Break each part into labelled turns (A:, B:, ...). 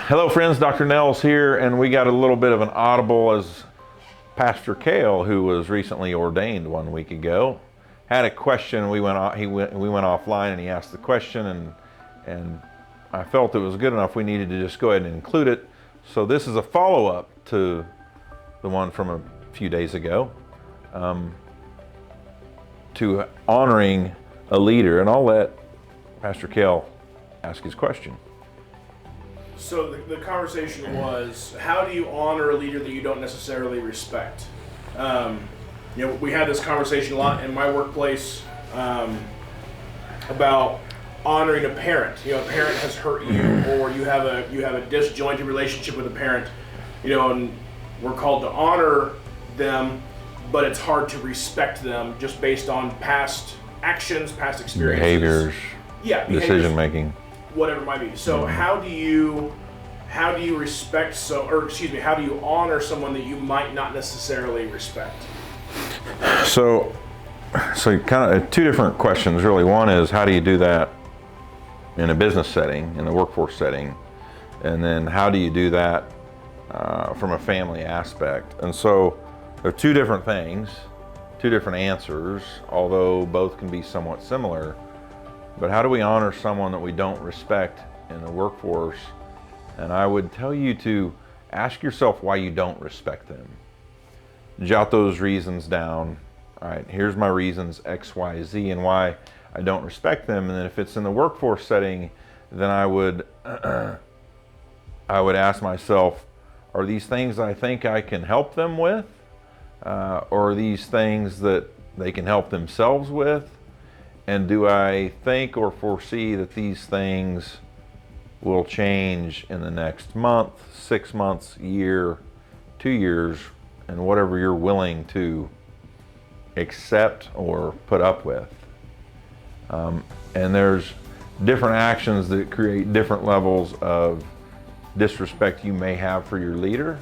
A: Hello friends, Dr. Nels here, and we got a little bit of an audible as Pastor Cale, who was recently ordained 1 week ago, had a question. We went offline and he asked the question, and I felt it was good enough we needed to just go ahead and include it. So this is a follow-up to the one from a few days ago, to honoring a leader, and I'll let Pastor Cale ask his question.
B: So the conversation was, how do you honor a leader that you don't necessarily respect? We had this conversation a lot in my workplace about honoring a parent. A parent has hurt you, or you have a disjointed relationship with a parent. And we're called to honor them, but it's hard to respect them just based on past actions, past experiences,
A: Behaviors, decision
B: behaviors,
A: making.
B: whatever it might be. So how do you respect how do you honor someone that you might not necessarily respect?
A: So kind of two different questions really. One is, how do you do that in a business setting, in a workforce setting? And then how do you do that from a family aspect? And so there are two different things, two different answers, although both can be somewhat similar. But how do we honor someone that we don't respect in the workforce? And I would tell you to ask yourself why you don't respect them. Jot those reasons down. All right, here's my reasons X, Y, Z, and why I don't respect them. And then if it's in the workforce setting, then I would ask myself, are these things I think I can help them with? Or are these things that they can help themselves with? And do I think or foresee that these things will change in the next month, 6 months, year, 2 years, and whatever you're willing to accept or put up with? And there's different actions that create different levels of disrespect you may have for your leader.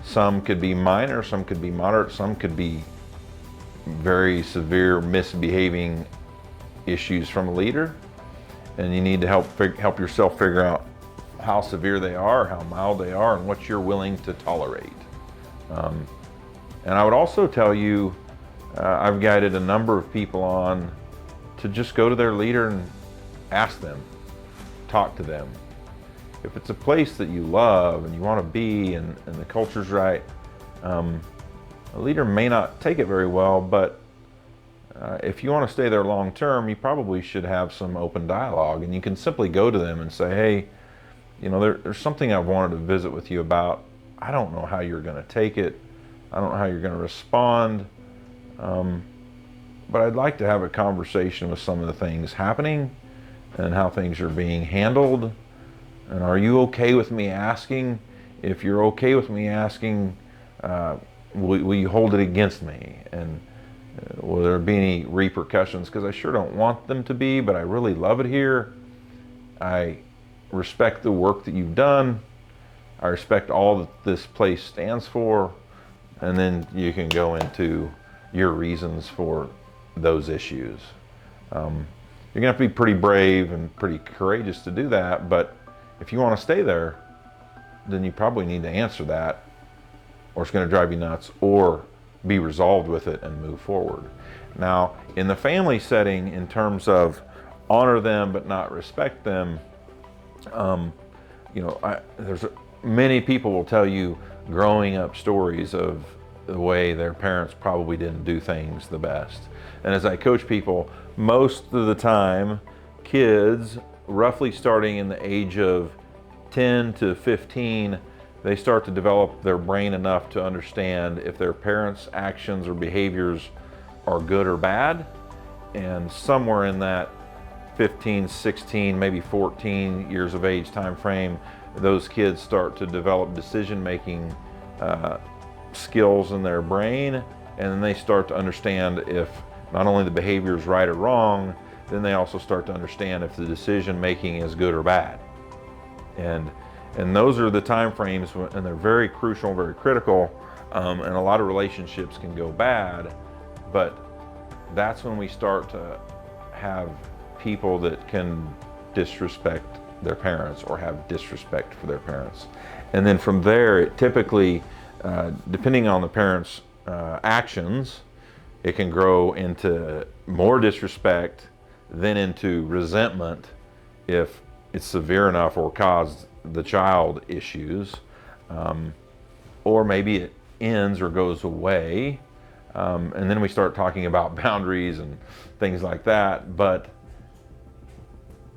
A: Some could be minor, some could be moderate, some could be very severe misbehaving issues from a leader, and you need to help yourself figure out how severe they are, how mild they are, and what you're willing to tolerate. And I would also tell you, I've guided a number of people on to just go to their leader and ask them, talk to them. If it's a place that you love and you want to be and the culture's right, a leader may not take it very well, but if you want to stay there long term, you probably should have some open dialogue, and you can simply go to them and say, hey, there's something I've wanted to visit with you about. I don't know how you're going to take it. I don't know how you're going to respond. But I'd like to have a conversation with some of the things happening and how things are being handled. And are you okay with me asking? If you're okay with me asking, will you hold it against me? And will there be any repercussions? Because I sure don't want them to be, but I really love it here. I respect the work that you've done. I respect all that this place stands for. And then you can go into your reasons for those issues. You're gonna have to be pretty brave and pretty courageous to do that, but if you want to stay there, then you probably need to answer that, or it's gonna drive you nuts, or be resolved with it and move forward. Now, in the family setting, in terms of honor them but not respect them, there's many people will tell you growing up stories of the way their parents probably didn't do things the best. And as I coach people, most of the time, kids, roughly starting in the age of 10 to 15, they start to develop their brain enough to understand if their parents' actions or behaviors are good or bad. And somewhere in that 15, 16, maybe 14 years of age time frame, those kids start to develop decision-making skills in their brain, and then they start to understand if not only the behavior is right or wrong, then they also start to understand if the decision-making is good or bad. And those are the time frames, and they're very crucial, very critical, and a lot of relationships can go bad, but that's when we start to have people that can disrespect their parents or have disrespect for their parents. And then from there, it typically, depending on the parents' actions, it can grow into more disrespect, then into resentment if it's severe enough or caused the child issues, or maybe it ends or goes away, and then we start talking about boundaries and things like that. But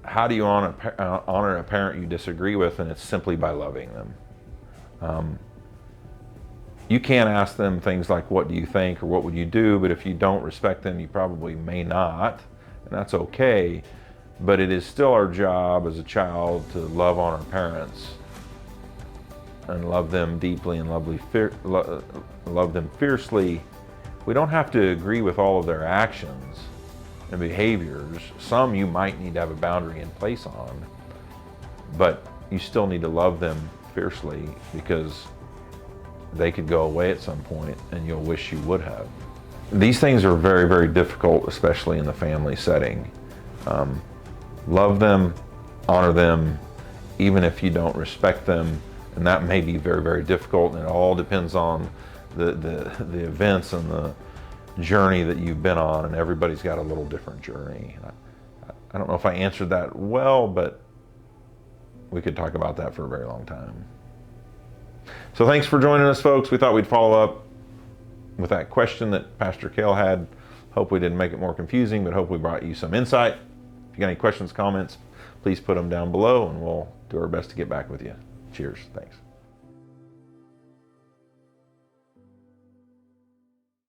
A: how do you honor a parent you disagree with? And it's simply by loving them. You can't ask them things like, what do you think or what would you do? But if you don't respect them, you probably may not, and that's okay. But it is still our job as a child to love on our parents and love them deeply and love them fiercely. We don't have to agree with all of their actions and behaviors. Some you might need to have a boundary in place on, but you still need to love them fiercely, because they could go away at some point and you'll wish you would have. These things are very, very difficult, especially in the family setting. Love them, honor them, even if you don't respect them, and that may be very, very difficult, and it all depends on the events and the journey that you've been on, and everybody's got a little different journey. I don't know if I answered that well, but we could talk about that for a very long time. So thanks for joining us, folks. We thought we'd follow up with that question that Pastor Cale had. Hope we didn't make it more confusing, but hope we brought you some insight. If you got any questions, comments, please put them down below, and we'll do our best to get back with you. Cheers. Thanks.